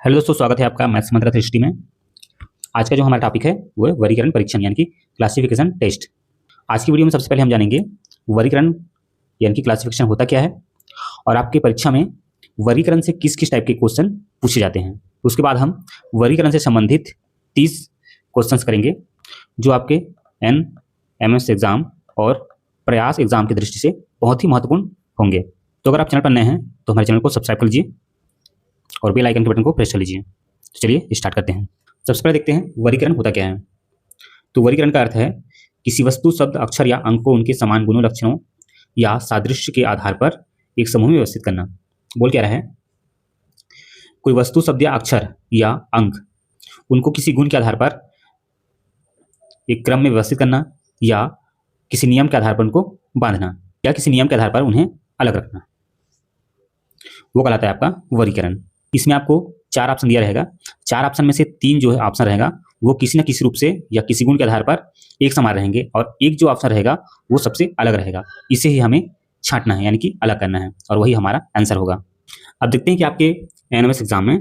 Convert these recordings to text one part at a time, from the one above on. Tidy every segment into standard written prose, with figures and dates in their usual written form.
Hello दोस्तों, स्वागत है आपका मैथ्स मंत्र 360 में। आज का जो हमारा टॉपिक है वो है वर्गीकरण परीक्षण यानी कि क्लासिफिकेशन टेस्ट। आज की वीडियो में सबसे पहले हम जानेंगे वर्गीकरण यानी कि क्लासिफिकेशन होता क्या है और आपकी परीक्षा में वर्गीकरण से किस किस टाइप के क्वेश्चन पूछे जाते हैं। उसके बाद हम वर्गीकरण से संबंधित 30 क्वेश्चन करेंगे जो आपके NMS एग्जाम और प्रयास एग्जाम की दृष्टि से बहुत ही महत्वपूर्ण होंगे। तो अगर आप चैनल पर नए हैं तो हमारे चैनल को सब्सक्राइब कर लीजिए और बेल आइकन के बटन को प्रेस कर लीजिए। तो चलिए स्टार्ट करते हैं। सबसे पहले देखते हैं वर्गीकरण होता क्या है। तो वर्गीकरण का अर्थ है किसी वस्तु, शब्द, अक्षर या अंक को उनके समान गुणों, लक्षणों या सादृश्य के आधार पर एक समूह में व्यवस्थित करना। बोल क्या रहा है, कोई वस्तु, शब्द या अक्षर या अंक, उनको किसी गुण के आधार पर एक क्रम में व्यवस्थित करना या किसी नियम के आधार पर उनको बांधना या किसी नियम के आधार पर उन्हें अलग रखना, वो कहलाता है आपका वर्गीकरण। इसमें आपको 4 ऑप्शन दिया रहेगा। 4 ऑप्शन में से 3 जो है ऑप्शन रहेगा वो किसी न किसी रूप से या किसी गुण के आधार पर एक समान रहेंगे और एक जो ऑप्शन रहेगा वो सबसे अलग रहेगा। इसे ही हमें छांटना है यानी कि अलग करना है और वही हमारा आंसर होगा। अब देखते हैं कि आपके NMS एग्जाम में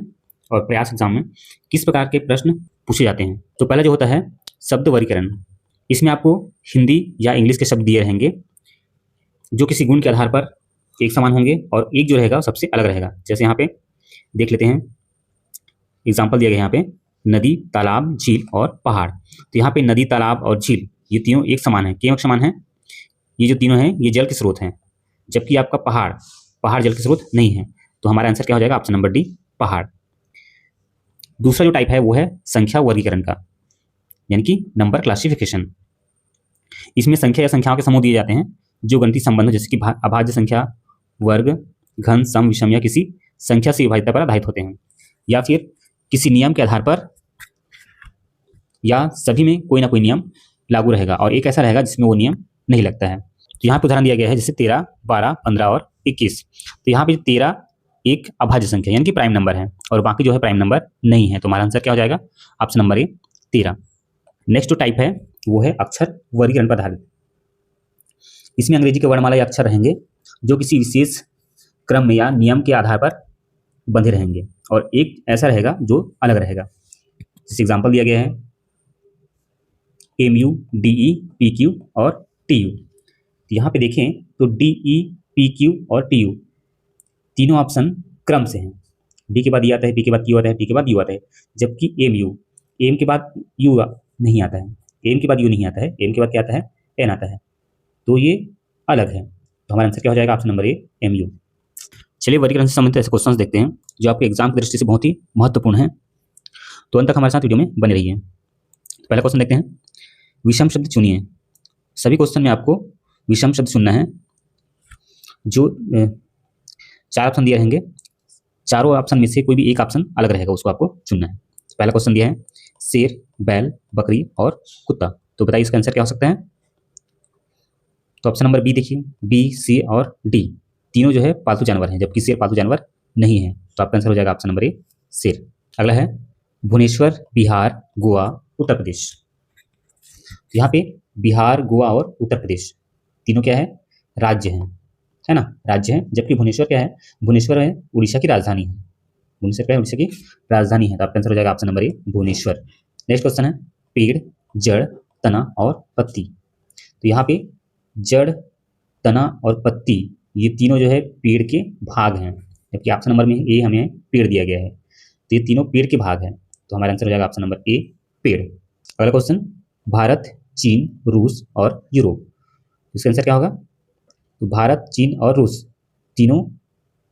और प्रयास एग्जाम में किस प्रकार के प्रश्न पूछे जाते हैं। तो पहला जो होता है शब्द वर्गीकरण। इसमें आपको हिंदी या इंग्लिश के शब्द दिए रहेंगे जो किसी गुण के आधार पर एक समान होंगे और एक जो रहेगा सबसे अलग रहेगा। जैसे यहाँ पे देख लेते हैं, एग्जाम्पल दिया गया यहाँ पे नदी, तालाब, झील और पहाड़। तो यहाँ पे नदी, तालाब और झील ये तीनों एक समान है। क्यों एक समान है? ये जो तीनों हैं ये जल के स्रोत हैं, जबकि आपका पहाड़ जल के स्रोत नहीं है। तो हमारा आंसर क्या हो जाएगा? ऑप्शन नंबर डी, पहाड़। दूसरा जो टाइप है वो है संख्या वर्गीकरण का यानी कि नंबर क्लासिफिकेशन। इसमें संख्या या संख्याओं के समूह दिए जाते हैं जो गणितीय संबंधों जैसे कि अभाज्य संख्या, वर्ग, घन, सम, विषम या किसी संख्या से विभाज्यता पर आधारित होते हैं या फिर किसी नियम के आधार पर या सभी में कोई ना कोई नियम लागू रहेगा और एक ऐसा रहेगा जिसमें वो नियम नहीं लगता है। तो यहाँ पे उदाहरण दिया गया है जैसे 13, 12, 15 और 21। तो यहाँ पे 13 एक अभाज्य संख्या यानी कि प्राइम नंबर है और बाकी जो है प्राइम नंबर नहीं है। तो हमारा आंसर क्या हो जाएगा? ऑप्शन नंबर ए, 13। नेक्स्ट जो टाइप है वो है अक्षर वर्गीकरण पर आधारित। इसमें अंग्रेजी के वर्णमाला या अक्षर रहेंगे जो किसी विशेष क्रम में या नियम के आधार पर बंधे रहेंगे और एक ऐसा रहेगा जो अलग रहेगा। जैसे एग्जांपल दिया गया है MU, DE, PQ और TU। तो यहाँ पे देखें तो DE, PQ और TU तीनों ऑप्शन क्रम से हैं। D के बाद E आता है, P के बाद Q आता है, T के बाद U आता है, जबकि M के बाद U नहीं आता है, M के बाद U नहीं आता है, M के बाद क्या आता है? N आता है। तो ये अलग है। तो हमारा आंसर क्या हो जाएगा? ऑप्शन नंबर ए, MU। चलिए वर्गीकरण से संबंधित ऐसे क्वेश्चंस देखते हैं जो आपके एग्जाम की दृष्टि से बहुत ही महत्वपूर्ण है। तो अंत तक हमारे साथ वीडियो में बने रहिए। तो पहला क्वेश्चन देखते हैं, विषम शब्द चुनिए। सभी क्वेश्चन में आपको विषम शब्द चुनना है। जो 4 ऑप्शन दिए रहेंगे, चारों ऑप्शन में से कोई भी एक ऑप्शन अलग रहेगा, उसको आपको चुनना है। तो पहला क्वेश्चन दिया है शेर, बैल, बकरी और कुत्ता। तो बताइए इसका आंसर क्या हो सकता है? तो ऑप्शन नंबर बी देखिए, B, C और D तीनों जो है पालतू जानवर हैं, जबकि शेर पालतू जानवर नहीं है। तो आपका आंसर हो जाएगा ऑप्शन नंबर ए, शेर। अगला है भुवनेश्वर, बिहार, गोवा, उत्तर प्रदेश। तो यहाँ पे बिहार, गोवा और उत्तर प्रदेश तीनों क्या है? राज्य हैं, है ना, राज्य हैं। जबकि भुवनेश्वर क्या है? भुवनेश्वर है उड़ीसा की राजधानी है। भुवनेश्वर क्या है? उड़ीसा की राजधानी है। तो आपका आंसर हो जाएगा option number A, Bhubaneswar. Next question है पेड़, जड़, तना और पत्ती। तो यहाँ पे जड़, तना और पत्ती ये तीनों जो है पेड़ के भाग हैं, जबकि ऑप्शन नंबर में ए हमें पेड़ दिया गया है। तो ये तीनों पेड़ के भाग हैं। तो हमारा आंसर हो जाएगा ऑप्शन नंबर ए, पेड़। अगला क्वेश्चन भारत, चीन, रूस और यूरोप। इसका आंसर क्या होगा? तो भारत, चीन और रूस तीनों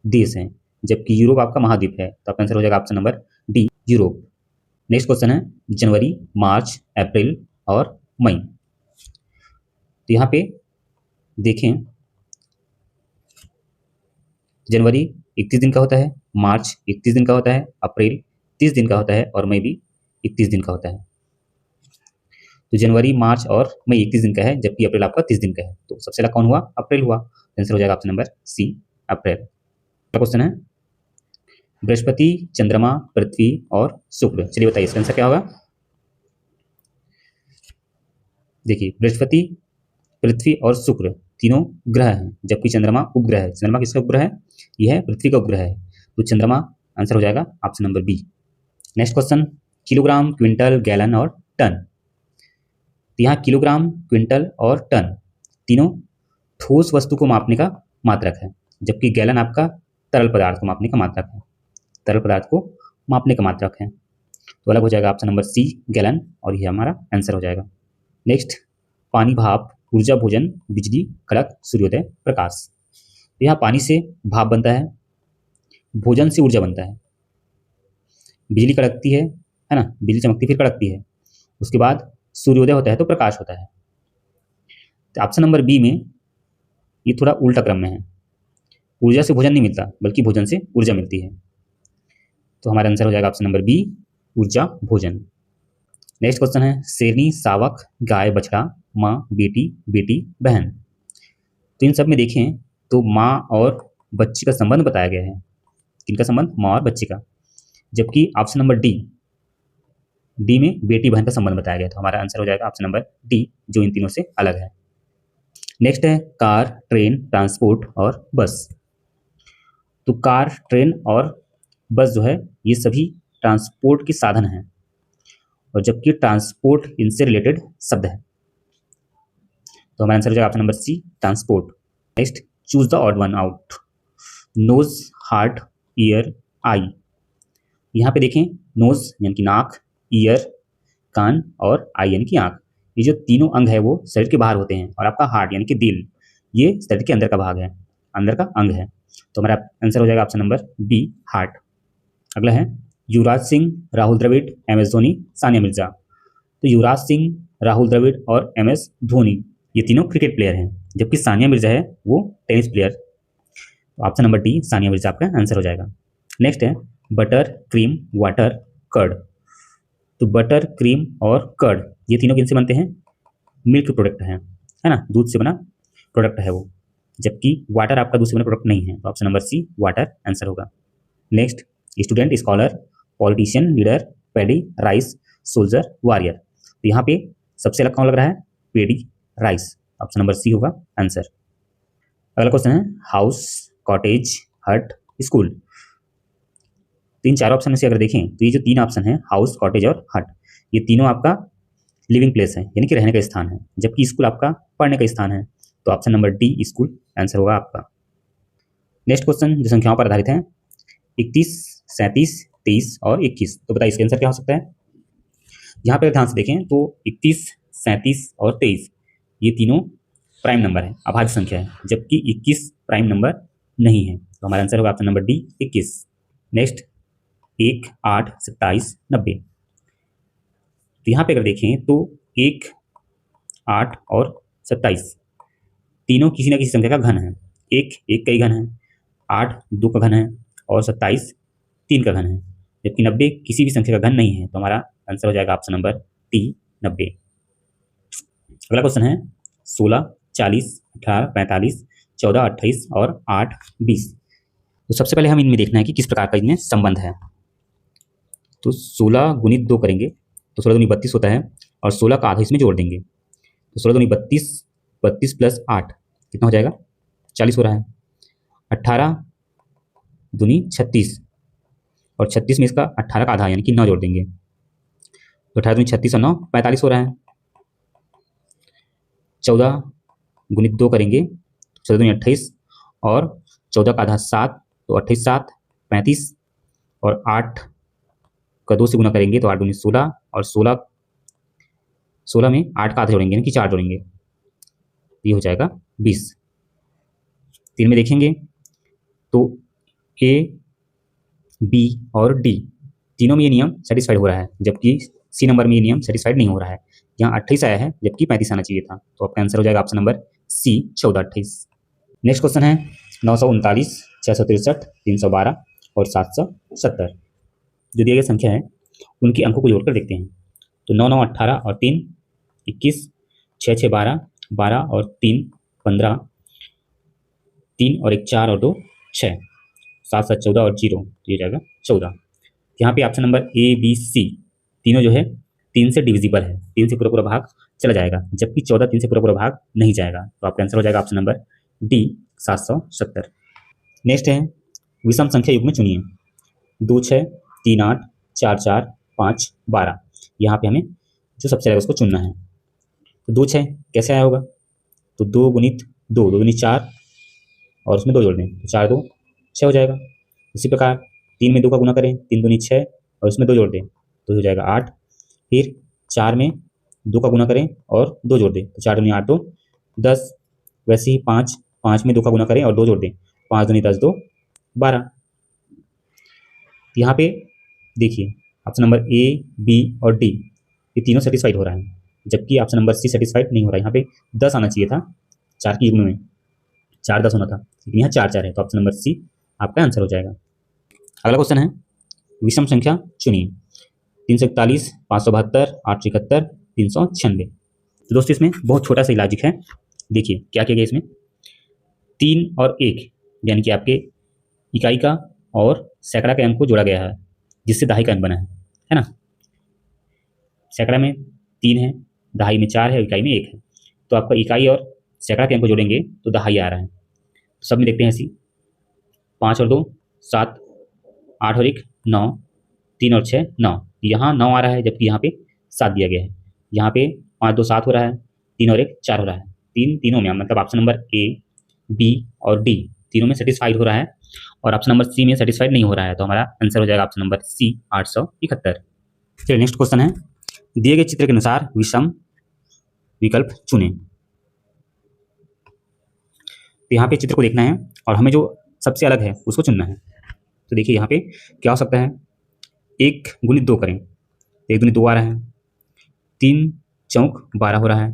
देश हैं, जबकि यूरोप आपका महाद्वीप है। तो आपका आंसर हो जाएगा option number D, Europe. Next question है जनवरी, मार्च, अप्रैल और मई। तो यहाँ पे देखें जनवरी 31 दिन का होता है, मार्च 31 दिन का होता है, अप्रैल 30 दिन का होता है और मई भी 31 दिन का होता है। तो जनवरी, मार्च और मई 31 दिन का है, जबकि अप्रैल आपका 30 दिन का है। तो सबसे अलग कौन हुआ? अप्रैल हुआ। आंसर हो जाएगा ऑप्शन नंबर सी, अप्रैल। अगला क्वेश्चन है बृहस्पति, चंद्रमा, पृथ्वी और शुक्र। चलिए बताइए इसका आंसर क्या होगा? देखिए बृहस्पति, पृथ्वी और शुक्र तीनों ग्रह हैं, जबकि चंद्रमा उपग्रह है। चंद्रमा किसका उपग्रह है? यह है पृथ्वी का उपग्रह है। तो चंद्रमा आंसर हो जाएगा option number B, next question, kilogram, quintal, gallon और टन। तो यहाँ किलोग्राम, क्विंटल और टन तीनों ठोस वस्तु को मापने का मात्रक है, जबकि गैलन आपका तरल पदार्थ को मापने का मात्रक है, तरल पदार्थ को मापने का मात्रक है। तो अलग हो जाएगा ऑप्शन नंबर सी गैलन, और ये हमारा आंसर हो जाएगा। नेक्स्ट, पानी, भाप, ऊर्जा, भोजन, बिजली, कड़क, सूर्योदय, प्रकाश। तो यहाँ पानी से भाप बनता है, भोजन से ऊर्जा बनता है, बिजली कड़कती है ना, बिजली चमकती फिर कड़कती है, उसके बाद सूर्योदय होता है तो प्रकाश होता है। तो ऑप्शन नंबर बी में ये थोड़ा उल्टा क्रम में है, ऊर्जा से भोजन नहीं मिलता बल्कि भोजन से ऊर्जा मिलती है। तो हमारा आंसर हो जाएगा ऑप्शन नंबर बी, ऊर्जा, भोजन। नेक्स्ट क्वेश्चन है, शेरनी, शावक, गाय, बछड़ा, माँ, बेटी, बेटी, बहन। तो इन सब में देखें तो माँ और बच्ची का संबंध बताया गया है। किनका संबंध? माँ और बच्ची का। जबकि ऑप्शन नंबर डी में बेटी बहन का संबंध बताया गया। तो हमारा आंसर हो जाएगा ऑप्शन नंबर डी, जो इन तीनों से अलग है। नेक्स्ट है कार, ट्रेन, ट्रांसपोर्ट और बस। तो कार, ट्रेन और बस जो है ये सभी ट्रांसपोर्ट के साधन हैं, और जबकि ट्रांसपोर्ट इनसे रिलेटेड शब्द है। तो हमारा आंसर हो जाएगा option number C, transport. Next, choose the odd one out. Nose, heart, ear, eye. यहाँ पे देखें, नोज यानी कि नाक, ईयर कान और आई यानी कि आँख, ये जो तीनों अंग है वो शरीर के बाहर होते हैं, और आपका हार्ट यानी कि दिल ये शरीर के अंदर का भाग है, अंदर का अंग है। तो हमारा आंसर हो जाएगा ऑप्शन नंबर बी, हार्ट। अगला है युवराज सिंह, राहुल द्रविड़, MS धोनी, सानिया मिर्जा। तो युवराज सिंह, राहुल द्रविड़ और MS धोनी ये तीनों क्रिकेट प्लेयर हैं, जबकि सानिया मिर्जा है वो टेनिस प्लेयर। तो option number D, Sania Mirza आपका आंसर हो जाएगा। नेक्स्ट है बटर, क्रीम, वाटर, कर्ड। तो बटर, क्रीम और कर्ड ये तीनों किनसे बनते हैं? मिल्क प्रोडक्ट है ना, दूध से बना प्रोडक्ट है वो, जबकि वाटर आपका दूध से बना प्रोडक्ट नहीं है। तो option number C, water answer होगा। Next, student, scholar, politician, leader, paddy, rice, soldier, warrior. तो यहाँ पे सबसे अलग कौन लग रहा है? Paddy, rice. Option number C होगा आंसर। अगला क्वेश्चन है हाउस, कॉटेज, हट, स्कूल। तीन चार ऑप्शन में से अगर देखें तो ये जो तीन ऑप्शन है हाउस, कॉटेज और हट, ये तीनों आपका लिविंग प्लेस है यानी कि रहने का स्थान है, जबकि स्कूल आपका पढ़ने का स्थान है। तो option number D, school answer होगा आपका। नेक्स्ट क्वेश्चन जो संख्याओं पर आधारित है, 31, 37, 23 और 21। तो बताइए इसका आंसर क्या हो सकता है? यहाँ पर ध्यान से देखें तो 31, 37 और 23 ये तीनों प्राइम नंबर है, अभाज्य संख्या है, जबकि 21 प्राइम नंबर नहीं है। तो हमारा आंसर होगा ऑप्शन नंबर डी, 21। नेक्स्ट, 1, 8, 27, 90। तो यहाँ पे अगर देखें तो 1, 8 और 27 तीनों किसी न किसी संख्या का घन है। 1 1 का ही घन है, 8 2 का घन है और 27 3 का घन है, जबकि 90 किसी भी संख्या का घन नहीं है। तो हमारा आंसर हो जाएगा ऑप्शन नंबर डी, 90। अगला क्वेश्चन है 16, 40, 18, 45, 14, 28 और 8, 20। तो सबसे पहले हम इनमें देखना है कि किस प्रकार का इनमें संबंध है। तो 16 गुणित 2 करेंगे तो 16 दूनी 32 होता है, और 16 का आधा इसमें जोड़ देंगे तो 16 दूनी 32, 32 प्लस 8 कितना हो जाएगा? 40 हो रहा है। 18 दूनी 36, और 36 में इसका 18 का आधा यानी कि 9 जोड़ देंगे तो 18 दूनी 36 और 9 45 हो रहा है। 14 गुणित 2 करेंगे तो 14 दूनी 28, और 14 का आधा 7 तो 28 7 35, और 8 का 2 से गुना करेंगे तो 8 दूनी 16, और 16 में 8 का आधा जोड़ेंगे यानी कि 4 जोड़ेंगे, ये हो जाएगा 20। 3 में देखेंगे तो ए, बी और डी तीनों में ये नियम सेटिस्फाइड हो रहा है, जबकि सी नंबर में ये नियम सेटिस्फाइड नहीं हो रहा है। यहाँ 28 आया है जबकि 35 आना चाहिए था। तो आपका आंसर हो जाएगा option number C, 14, 28। Next question है 939, 663, 312 और 770। जो दिए गए संख्या है उनकी अंकों को जोड़कर देखते हैं। तो 9 9 18 और 3 21, 6 6 12, 12 और 3 15, 3 और 1 4 और 2 6, 7 7 14 और 0, तो ये जाएगा 14। यहाँ पे ऑप्शन नंबर ए, बी, सी तीनों जो है 3 से डिविजिबल है, 3 से पूरा पूरा भाग चला जाएगा, जबकि 14 3 से पूरा पूरा भाग नहीं जाएगा। तो आपका आंसर हो जाएगा ऑप्शन नंबर डी, 770। नेक्स्ट है विषम संख्या युग्म चुनिए। 2 6, 3 8, 4 4 5 12। यहाँ पे हमें जो सबसे आएगा उसको चुनना है। तो 2 6 कैसे आया होगा? तो 2 गुणित 2, 2 गुणित 4 और उसमें 2 जोड़ दें तो 4 2 6 हो जाएगा। इसी प्रकार 3 में 2 का गुना करें, 3 दूनी 6 और उसमें 2 जोड़ दें तो हो जाएगा 8। फिर 4 में 2 का गुना करें और 2 जोड़ दें तो 4 दूनी 8 2 10। वैसे ही 5 में 2 का गुना करें और 2 जोड़ दें, 5 दूनी 10 2 12। यहाँ पे देखिए ऑप्शन नंबर ए, बी और डी ये तीनों सेटिस्फाइड हो रहा है, जबकि ऑप्शन नंबर सी सेटिस्फाइड नहीं हो रहा है। यहाँ पे 10 आना चाहिए था, 4 की युग्म में 4 10 होना था, लेकिन यहाँ 4 4 है, तो ऑप्शन नंबर सी आपका आंसर हो जाएगा। अगला क्वेश्चन है विषम संख्या चुनिए। 341, 572, 871, 396। तो दोस्तों इसमें बहुत छोटा सा लॉजिक है। देखिए क्या किया गया इसमें, 3 और 1 यानी कि आपके इकाई का और सैकड़ा के अंक को जोड़ा गया है, जिससे दहाई का अंक बना है ना। सैकड़ा में 3 है, दहाई में 4 है और इकाई में 1 है। तो आपका इकाई और सैकड़ा के अंक को जोड़ेंगे तो दहाई आ रहा है। तो सब में देखते हैं ऐसी, 5 और 2 7, 8 और 1 9, 3 और 6 9। यहाँ 9 आ रहा है, जबकि यहाँ पे 7 दिया गया है। यहाँ पे 5 2 7 हो रहा है, 3 और 1 4 हो रहा है। तीनों में मतलब ऑप्शन नंबर ए, बी और डी तीनों में सेटिस्फाइड हो रहा है, और ऑप्शन नंबर सी में सेटिस्फाइड नहीं हो रहा है। तो हमारा आंसर हो जाएगा ऑप्शन नंबर सी 871। चलिए नेक्स्ट क्वेश्चन है, दिए गए चित्र के अनुसार विषम विकल्प चुनें। तो यहाँ पे चित्र को देखना है और हमें जो सबसे अलग है उसको चुनना है। तो देखिए यहाँ पे क्या हो सकता है, 1 गुणित 2 करें, 1 गुणित 2 आ रहा है, 3 चौक 12 हो रहा है,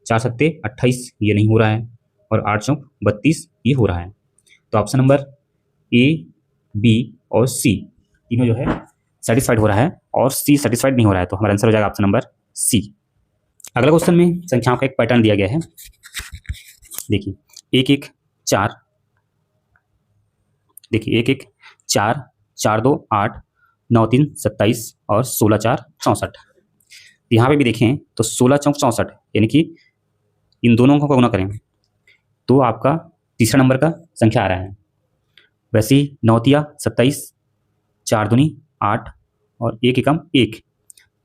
4 सत्ते 28 ये नहीं हो रहा है, और 8 चौक 32 ये हो रहा है। तो ऑप्शन नंबर ए, बी और सी तीनों जो है सेटिस्फाइड हो रहा है और सी सेटिस्फाइड नहीं हो रहा है। तो हमारा आंसर हो जाएगा ऑप्शन नंबर सी। अगला क्वेश्चन में संख्याओं का एक पैटर्न दिया गया है। देखिए 1 1 4, देखिए 1 1 4, 4 2 8, 9 3 27 और 16 4 64। यहाँ पे भी देखें तो 16 चौक 64 यानी कि इन दोनों को गुना करें तो आपका तीसरा नंबर का संख्या आ रहा है। वैसे ही 9 तिया 27, 4 दूनी 8 और 1 एकम 1।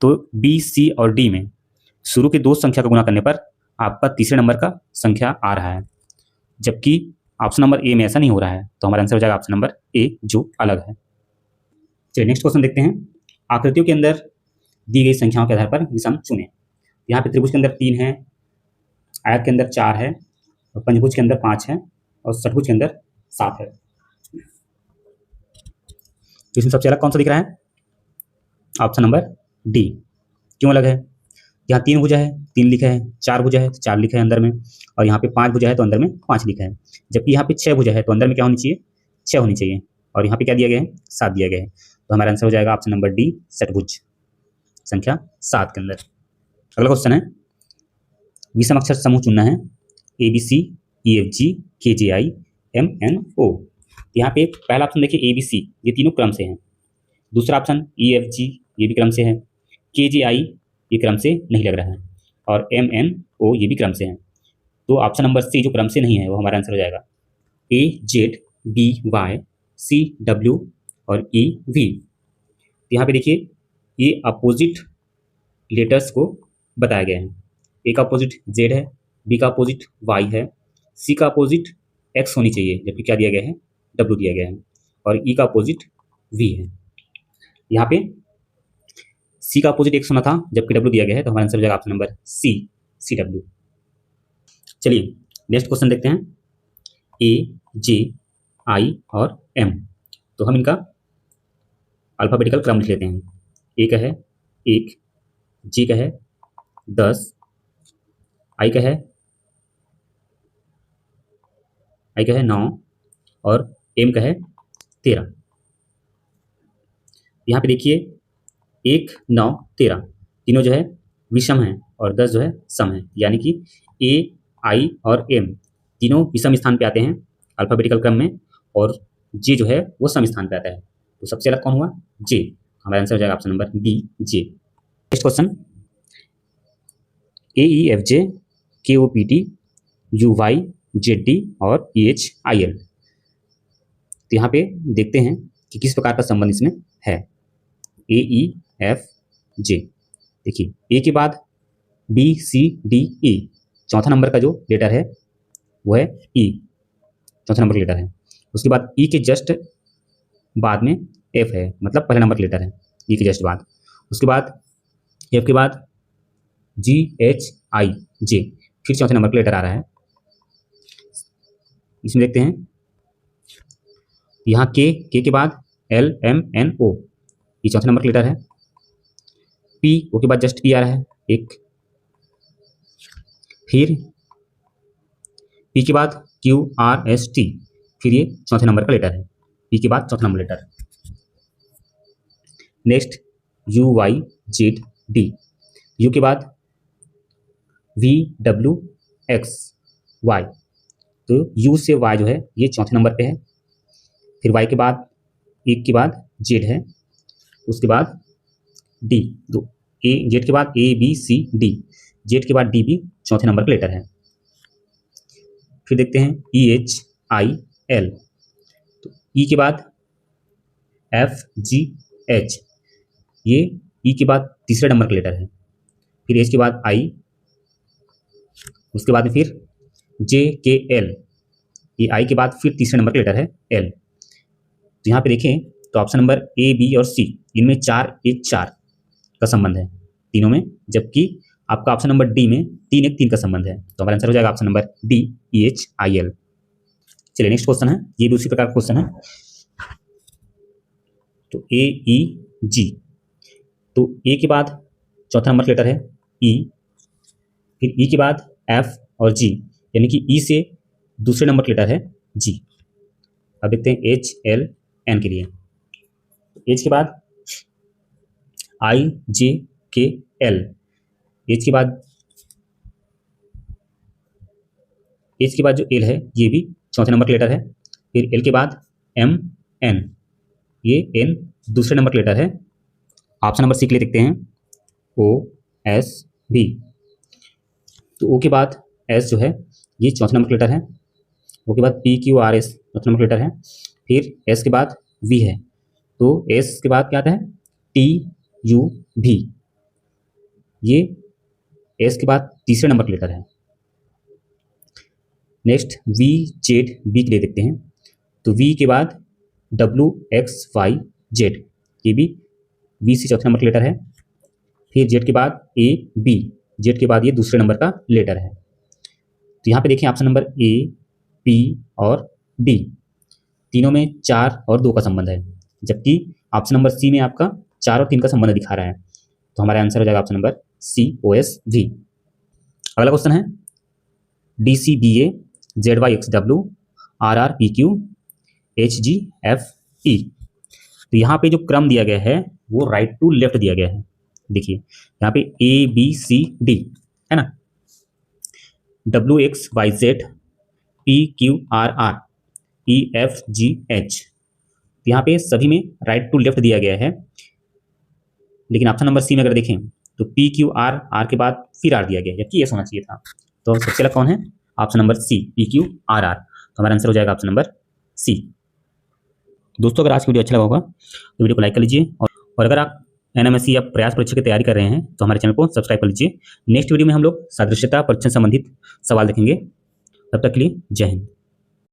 तो बी, सी और डी में शुरू के 2 संख्या का गुना करने पर आपका तीसरे नंबर का संख्या आ रहा है, जबकि ऑप्शन नंबर ए में ऐसा नहीं हो रहा है। तो हमारा आंसर हो जाएगा ऑप्शन नंबर ए जो अलग है। चलिए नेक्स्ट क्वेश्चन देखते हैं। आकृतियों के अंदर दी गई संख्याओं के आधार पर विषम चुनें। यहाँ पे त्रिभुज के अंदर 3 है, आयत के अंदर 4 है, और पंचभुज के अंदर 5 है, और षटभुज के अंदर 7 है। तो इसमें सबसे अलग कौन सा दिख रहा है? Option number D. क्यों अलग है? यहाँ 3 भुजा है, 3 लिखा है, 4 भुजा है तो 4 लिखा है अंदर में, और यहाँ पे 5 भुजा है तो अंदर में 5 लिखा है। जबकि यहाँ पे 6 भुजा है तो अंदर में क्या होनी चाहिए? 6 होनी चाहिए, और यहाँ पे क्या दिया गया है? 7 दिया गया है। तो हमारा आंसर हो जाएगा ऑप्शन नंबर डी, षटभुज संख्या 7 के अंदर। अगला क्वेश्चन है, विषम अक्षर समूह चुनना है। ABC, EFG, KJI, MNO। यहाँ पे पहला ऑप्शन देखिए ABC, ये तीनों क्रम से हैं। दूसरा ऑप्शन EFG ये भी क्रम से है, KJI ये क्रम से नहीं लग रहा है, और MNO ये भी क्रम से है। तो ऑप्शन नंबर सी जो क्रम से नहीं है वो हमारा आंसर हो जाएगा। AZBY, CW और EV। यहाँ पे देखिए ये अपोजिट लेटर्स को बताया गया है। ए का अपोजिट Z है, बी का अपोजिट Y है, सी का अपोजिट X होनी चाहिए, जबकि क्या दिया गया है? W दिया गया है, और ई का अपोजिट V है। यहाँ पे सी का अपोजिट X होना था, जबकि W दिया गया है। तो हमारा आंसर हो जाएगा ऑप्शन नंबर सी, CW। चलिए नेक्स्ट क्वेश्चन देखते हैं। A, J, I और M। तो हम इनका अल्फाबेटिकल क्रम लिख लेते हैं। ए का है 1, J का है 10, I का है 9 और M का है 13। यहाँ पे देखिए 1 9 13 तीनों जो है विषम है, और 10 जो है सम है, यानी कि A, I और M तीनों विषम स्थान पे आते हैं अल्फाबेटिकल क्रम में, और J जो है वो सम स्थान पे आता है। तो सबसे अलग कौन हुआ? J। हमारा आंसर हो जाएगा option number B, J। Next question, AEFJ, KOPT, UY, ZD और EHIL। तो यहाँ पे देखते हैं कि किस प्रकार का संबंध इसमें है। AEFJ। देखिए ए के बाद BCDE, चौथा नंबर का जो लेटर है वो है E, चौथा नंबर का लेटर है। उसके बाद E के जस्ट बाद में F है, मतलब पहला नंबर का लेटर है E के जस्ट बाद। उसके बाद F के बाद GHIJ, फिर चौथे नंबर का लेटर आ रहा है। इसमें देखते हैं यहाँ के बाद LMNO, ये चौथे नंबर का लेटर है। P, ओ के बाद जस्ट P आ रहा है एक। फिर P के बाद QRST, फिर ये चौथे नंबर का लेटर है। P के बाद चौथा number letter. Next UYZD, U के बाद VWXY, तो U से Y जो है ये चौथे नंबर पे है। फिर Y के बाद एक के बाद Z है, उसके बाद D, तो Z के बाद ABCD, Z के बाद D भी चौथे नंबर का लेटर है। फिर देखते हैं EHIL, तो E के बाद FGH, ये E के बाद तीसरे नंबर का लेटर है। फिर H के बाद I, उसके बाद फिर JKL, ये I के बाद फिर तीसरे नंबर का लेटर है L। तो यहाँ पे देखें तो ऑप्शन नंबर A, B और C, इनमें 4-1-4 का संबंध है तीनों में, जबकि आपका ऑप्शन नंबर D में 3-1-3 का संबंध है। तो हमारा आंसर हो जाएगा ऑप्शन नंबर D, EHIL। चलिए नेक्स्ट क्वेश्चन है, ये भी उसी प्रकार का क्वेश्चन है। तो AEG, तो A के बाद चौथा नंबर का लेटर है E, फिर E के बाद F और G, यानी कि E से दूसरे नंबर का लेटर है G। अब देखते हैं HLN के लिए। H के बाद IJKL, H के बाद जो L है ये भी चौथे नंबर का लेटर है। फिर L के बाद MN, ये N दूसरे नंबर का लेटर है। ऑप्शन नंबर C के लिए देखते हैं OSB, तो O के बाद S जो है ये चौथे नंबर का लेटर है। O के बाद PQRS चौथा नंबर का लेटर है। फिर S के बाद V है, तो S के बाद क्या आता है TUV, ये S के बाद तीसरे नंबर का लेटर है। नेक्स्ट VZB के लिए देखते हैं, तो V के बाद WXYZ, ये भी V से चौथे नंबर का लेटर है। फिर Z के बाद AB, Z के बाद ये दूसरे नंबर का लेटर है। तो यहाँ पे देखिए ऑप्शन नंबर A, P और D, तीनों में 4 और 2 का संबंध है, जबकि ऑप्शन नंबर C में आपका 4 और 3 का संबंध दिखा रहा है। तो हमारा आंसर हो जाएगा ऑप्शन नंबर COSV। अगला क्वेश्चन है DCBA ZYXW RRPQ HGFE, तो यहाँ पे जो क्रम दिया गया है वो राइट टू लेफ्ट दिया गया है। देखिए यहाँ पे ABCD है ना, WXYZ PQRR EFGH, यहाँ पे सभी में राइट टू लेफ्ट दिया गया है। लेकिन ऑप्शन नंबर C में अगर देखें तो PQRR के बाद फिर R दिया गया है, जबकि ये होना चाहिए था। तो सबसे अलग कौन है, ऑप्शन नंबर C PQRR। तो हमारा आंसर हो जाएगा ऑप्शन नंबर C। दोस्तों अगर आज की वीडियो अच्छा लगा होगा तो वीडियो को लाइक कर लीजिए, और अगर आप NMSC या प्रयास परीक्षा की तैयारी कर रहे हैं तो हमारे चैनल को सब्सक्राइब कर लीजिए। नेक्स्ट वीडियो में हम लोग सादृश्यता परीक्षण संबंधित सवाल देखेंगे। तब तक के लिए जय हिंद।